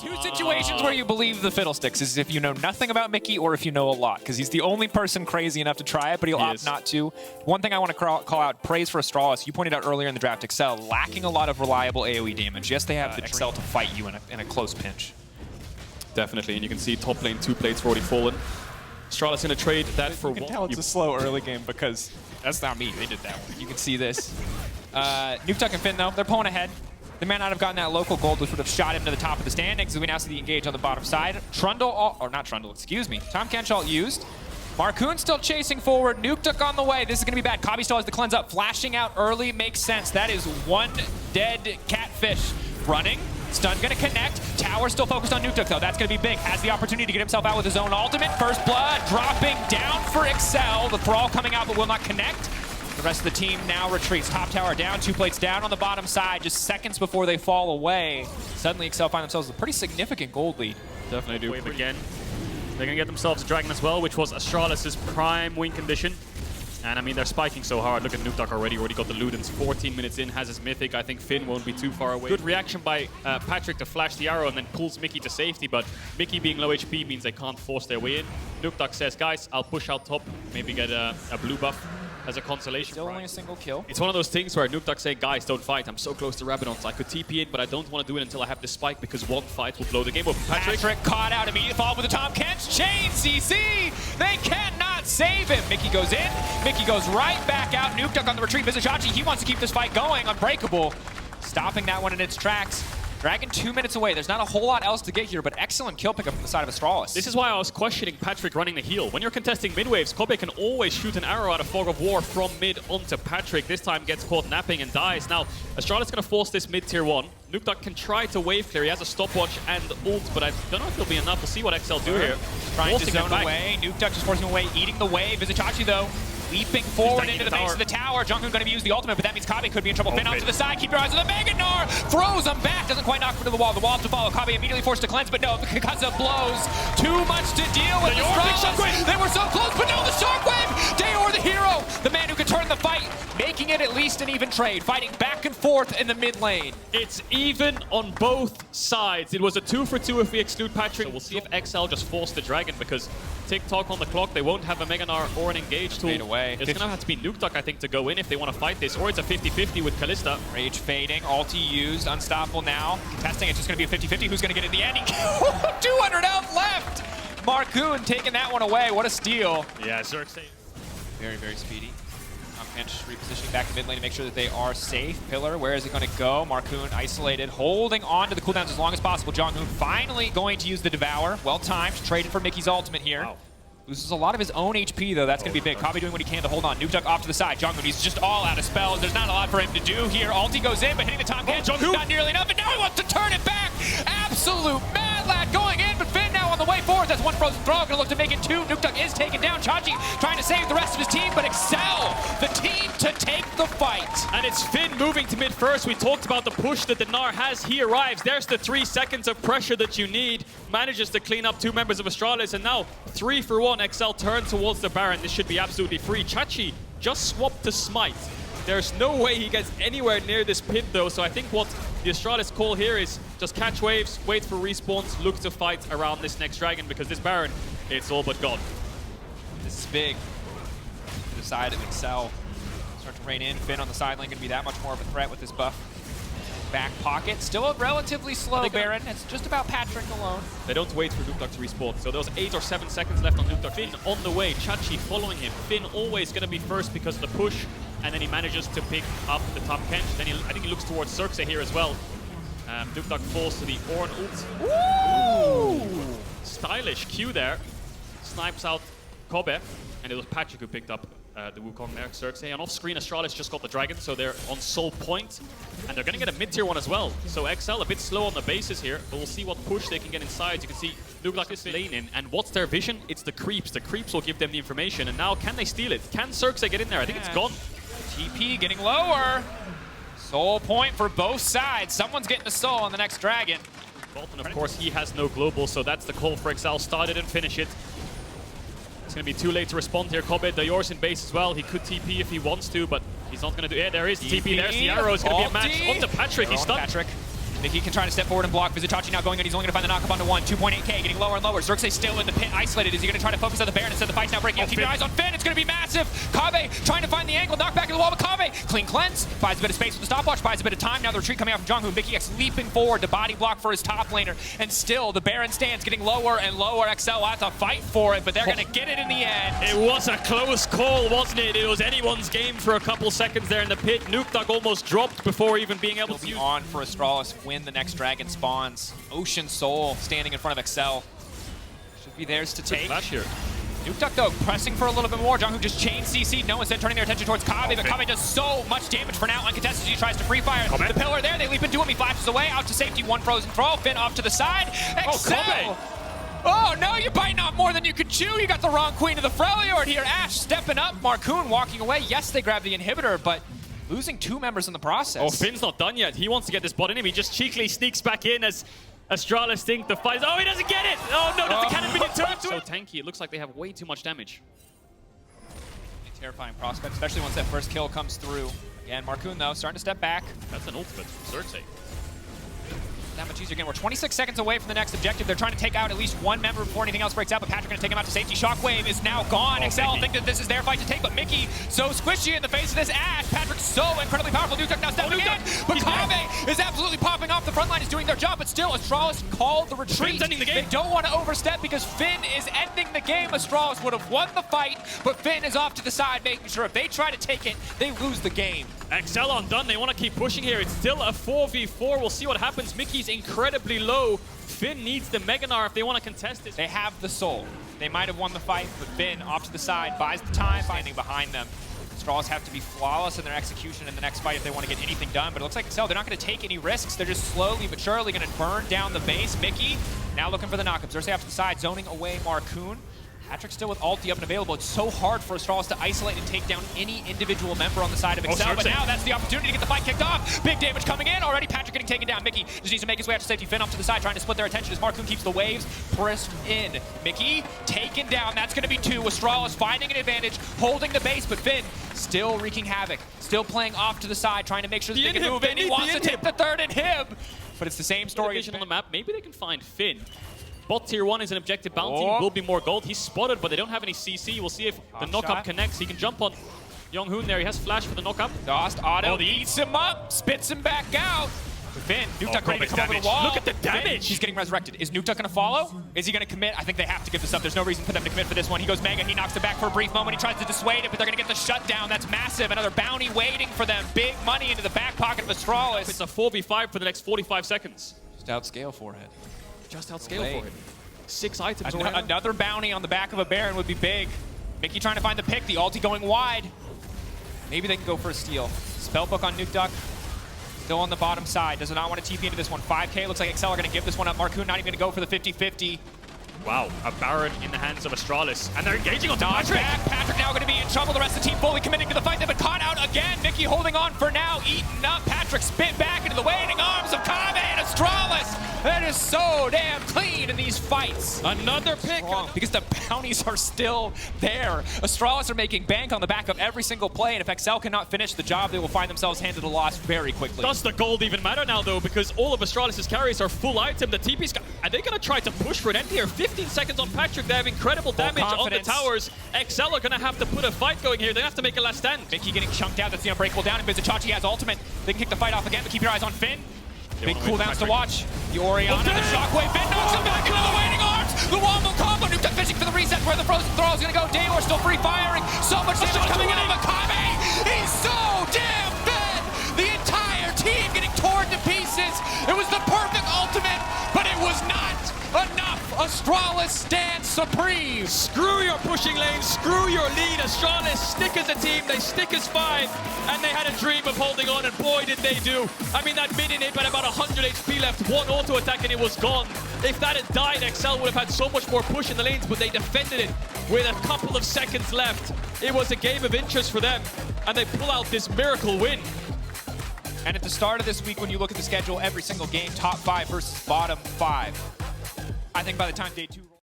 Two situations where you believe the fiddlesticks is if you know nothing about Mikyx or if you know a lot, because he's the only person crazy enough to try it, but he'll opt not to. One thing I want to call out, praise for Astralis. You pointed out earlier in the draft, Excel lacking a lot of reliable AoE damage. Yes, they have the Excel to fight you in a close pinch. Definitely, and you can see top lane 2 plates already fallen. Astralis in a trade that for one. You can tell it's a slow early game because that's not me. They did that one. You can see this. Nukeduck and Finn, though, they're pulling ahead. They may not have gotten that local gold, which would have shot him to the top of the standings, as we now see the engage on the bottom side. Trundle, or not Trundle, excuse me. Tahm Kench ult used. Markoon still chasing forward. Nukeduck on the way. This is going to be bad. Kobbe still has the cleanse up. Flashing out early makes sense. That is one dead catfish. Running. Stun going to connect. Tower still focused on Nukeduck, though. That's going to be big. Has the opportunity to get himself out with his own ultimate. First blood dropping down for Excel. The Thrall coming out but will not connect. The rest of the team now retreats. Top tower down, 2 plates down on the bottom side, just seconds before they fall away. Suddenly Excel find themselves with a pretty significant gold lead. Definitely do. Wave again. They're going to get themselves a dragon as well, which was Astralis' prime win condition. And I mean, they're spiking so hard. Look at Nukeduck already got the Ludens. 14 minutes in, has his mythic. I think Finn won't be too far away. Good reaction by Patrik to flash the arrow and then pulls Mikyx to safety, but Mikyx being low HP means they can't force their way in. Nukeduck says, guys, I'll push out top, maybe get a blue buff as a consolation. Still only a single kill. It's one of those things where Nukeduck say, guys, don't fight. I'm so close to Rabadons. I could TP in, but I don't want to do it until I have the spike because one fight will blow the game up. Patrik caught out, immediate follow with the Tahm Kench. Chain CC! They cannot save him. Mikyx goes in. Mikyx goes right back out. Nukeduck on the retreat. Vizicsasci, he wants to keep this fight going. Unbreakable. Stopping that one in its tracks. Dragon 2 minutes away. There's not a whole lot else to get here, but excellent kill pickup from the side of Astralis. This is why I was questioning Patrik running the heal. When you're contesting mid waves, Kobbe can always shoot an arrow out of Fog of War from mid onto Patrik. This time gets caught napping and dies. Now, Astralis going to force this mid tier 1. Nukeduck can try to wave clear. He has a stopwatch and ult, but I don't know if it'll be enough. We'll see what XL do here. Trying to zone away. Nukeduck just forcing away, eating the wave. Vizicsasci, though, leaping forward into the base of the tower. JeongHoon going to use the ultimate, but that means Kobbe could be in trouble. Finn out to the side. Keep your eyes on the Mega Gnar. Throws him back. Doesn't quite knock him to the wall. The wall to follow. Kobbe immediately forced to cleanse, but no, because of blows. Too much to deal with. They were so close, but no, the shockwave. Dajor, the hero. The man who could turn the fight, making it at least an even trade. Fighting back and forth in the mid lane. It's even on both sides. It was a 2 for 2 if we exclude Patrik. So we'll see if XL just forced the dragon because tick-tock on the clock. They won't have a Mega Gnar or an engage tool. Fade away. It's going to have to be Nukeduck, I think, to go in if they want to fight this. Or it's a 50-50 with Kalista. Rage fading. Ulti used. Unstoppable now. Contesting. It's just going to be a 50-50. Who's going to get it in the end? 200 health left. Markoon taking that one away. What a steal. Yeah, Xerxe. Very, very speedy. Tahm Kench repositioning back to mid lane to make sure that they are safe. Pillar, where is it going to go? Markoon isolated, holding on to the cooldowns as long as possible. JeongHoon finally going to use the Devour. Well timed, traded for Mikyx's ultimate here. Wow. Loses a lot of his own HP, though. That's going to be big. Kobbe doing what he can to hold on. Nukeduck off to the side. JeongHoon, he's just all out of spells. There's not a lot for him to do here. Ulti goes in, but hitting the Tahm Kench, not nearly enough. And now he wants to turn it back. Absolute mad lad going in, but Finn now on the way forward. That's one frozen throw. Going to look to make it 2. Nukeduck is taken down. Chachi trying to save the rest of his team, but Excel, the team to take the fight. And it's Finn moving to mid first. We talked about the push that the Gnar has. He arrives. There's the 3 seconds of pressure that you need. Manages to clean up 2 members of Astralis, and now 3 for 1. XL turns towards the Baron. This should be absolutely free. Chachi just swapped to Smite. There's no way he gets anywhere near this pit, though, so I think what the Astralis call here is just catch waves, wait for respawns, look to fight around this next dragon, because this Baron, it's all but gone. This is big. To the side of Excel. Start to rain in. Finn on the sideline going to be that much more of a threat with this buff. Back pocket. Still a relatively slow Baron. It's just about Patrik alone. They don't wait for Nukeduck to respawn. So there was 8 or 7 seconds left on Nukeduck. Finn on the way. Chachi following him. Finn always going to be first because of the push. And then he manages to pick up the Tahm Kench. Then I think he looks towards Xerxe here as well. Nukeduck falls to the Ornn ult. Ooh! Stylish Q there. Snipes out Kobbe. And it was Patrik who picked up the Wukong there, Xerxe. And off-screen, Astralis just got the dragon, so they're on soul point. And they're going to get a mid-tier 1 as well. So XL a bit slow on the bases here, but we'll see what push they can get inside. You can see Nukeduck is lane in. And what's their vision? It's the creeps. The creeps will give them the information. And now, can they steal it? Can Xerxe get in there? I think it's gone. TP getting lower. Soul point for both sides. Someone's getting a soul on the next dragon. Bolton, of course, he has no global, so that's the call for XL. Start it and finish it. It's going to be too late to respond here. Kobbe, Dajor's in base as well. He could TP if he wants to, but he's not going to do it. Yeah, there is TP. There's the arrow. It's going to be a match onto Patrik. He's stunned. Patrik Mikyx can try to step forward and block. Vizicsasci now going in. He's only going to find the knockup onto 1. 2.8k, getting lower and lower. Xerxe still in the pit, isolated. Is he going to try to focus on the Baron instead of the fight's now breaking? Keep your eyes on Finn. It's going to be massive. Kobbe trying to find the angle. Knock back to the wall with Kobbe. Clean cleanse. Buys a bit of space with the stopwatch. Buys a bit of time. Now the retreat coming out from JeongHoon. Mikyx leaping forward to body block for his top laner. And still, the Baron stands getting lower and lower. XL will have to fight for it, but they're going to get it in the end. It was a close call, wasn't it? It was anyone's game for a couple seconds there in the pit. Nukeduck almost dropped before even being able to use on for Astralis when the next dragon spawns. Ocean Soul standing in front of XL. Should be theirs to take. Flash here. Nukeduck though pressing for a little bit more. JeongHoon just chain CC. No one's then turning their attention towards Kobbe, but Kobbe does so much damage for now. Uncontested as he tries to free fire. Kobbe. The pillar there, they leap into him. He flashes away out to safety. One frozen throw. Finn off to the side. XL. Kobbe. Oh no, you're biting off more than you could chew. You got the wrong queen of the Freljord here. Ashe stepping up. Markoon walking away. Yes, they grab the inhibitor, but losing 2 members in the process. Oh, Finn's not done yet. He wants to get this bot in him. He just cheekily sneaks back in as Astralis think the fight. Oh, he doesn't get it! Oh no, does the cannon begin to turn to so tanky. It looks like they have way too much damage. A terrifying prospect, especially once that first kill comes through. Again, Markoon though, starting to step back. That's an ultimate from Xerxe. That much easier again. We're 26 seconds away from the next objective. They're trying to take out at least 1 member before anything else breaks out, but Patrik going to take him out to safety. Shockwave is now gone. XL think that this is their fight to take, but Mikyx so squishy in the face of this Ashe. Patrik so incredibly powerful. Nukeduck now stepping in, but Kobbe is absolutely popping off. The front line is doing their job, but still Astralis called the retreat. Finn's ending the game. They don't want to overstep because Finn is ending the game. Astralis would have won the fight, but Finn is off to the side, making sure if they try to take it, they lose the game. XL undone. They want to keep pushing here. It's still a 4v4. We'll see what happens. Mikyx incredibly low. Finn needs the Mega Gnar if they want to contest this. They have the soul. They might have won the fight, but Finn off to the side, buys the time, standing behind them. Astralis have to be flawless in their execution in the next fight if they want to get anything done, but it looks like XL, they're not going to take any risks. They're just slowly but surely going to burn down the base. Mikyx now looking for the knockup. Xerxe off to the side, zoning away Markoon. Patrik still with ulti up and available. It's so hard for Astralis to isolate and take down any individual member on the side of XL, but now that's the opportunity to get the fight kicked off. Big damage coming in. Already Patrik getting taken down. Mikyx just needs to make his way out to safety. Finn up to the side, trying to split their attention as Markoon keeps the waves pressed in. Mikyx taken down. That's going to be 2. Astralis finding an advantage, holding the base, but Finn still wreaking havoc. Still playing off to the side, trying to make sure that they can move in. He wants to take the 3rd inhib, but it's the same story. On the map. Maybe they can find Finn. Bot tier 1 is an objective bounty. Will be more gold. He's spotted, but they don't have any CC. We'll see if the knockup connects. He can jump on JeongHoon there. He has flash for the knockup. Lost auto. Eats him up. Spits him back out. But Finn, Nukeduck ready to come over the wall. Look at the damage. Finn, he's getting resurrected. Is Nukeduck going to follow? Is he going to commit? I think they have to give this up. There's no reason for them to commit for this one. He goes Mega. He knocks it back for a brief moment. He tries to dissuade it, but they're going to get the shutdown. That's massive. Another bounty waiting for them. Big money into the back pocket of Astralis. It's a 4v5 for the next 45 seconds. Just outscale forehead. Just outscale for it. 6 items. Another bounty on the back of a Baron would be big. Mikyx trying to find the pick. The ulti going wide. Maybe they can go for a steal. Spellbook on Nukeduck. Still on the bottom side. Does not want to TP into this one. 5k. Looks like XL are going to give this one up. Markoon not even going to go for the 50-50. Wow, a Baron in the hands of Astralis. And they're engaging on Patrik. Patrik now going to be in trouble. The rest of the team fully committing to the fight. They've been caught out again. Mikyx holding on for now. Eaten up. Patrik spit back into the waiting arms of Kobbe and Astralis. That is so damn clean in these fights. Another pick. Because the bounties are still there. Astralis are making bank on the back of every single play, and if XL cannot finish the job, they will find themselves handed a loss very quickly. Does the gold even matter now, though? Because all of Astralis' carries are full item. The TP's are they going to try to push for an end here? 15 seconds on Patrik. They have incredible damage on the towers. XL are going to have to put a fight going here. They have to make a last stand. Mikyx getting chunked out. That's the unbreakable down, and Vizicsasci has ultimate. They can kick the fight off again, but keep your eyes on Finn. Big cooldowns to watch. The Orianna, the Shockwave, Finn knocks him back into the waiting arms. The wombo combo. Nukeduck fishing for the reset where the frozen throw is going to go. Dajor still free firing. So much damage coming in on Kobbe. He's so damn fed. The entire team getting torn to pieces. It was the perfect ultimate, but it was not enough. Astralis stands supreme. Screw your pushing lane, screw your lead. Astralis stick as a team, they stick as 5, and they had a dream of holding on, and boy did they do. I mean, that mid inhib had about 100 HP left, 1 auto attack and it was gone. If that had died, XL would have had so much more push in the lanes, but they defended it with a couple of seconds left. It was a game of interest for them, and they pull out this miracle win. And at the start of this week, when you look at the schedule, every single game, top 5 versus bottom 5. I think by the time day 2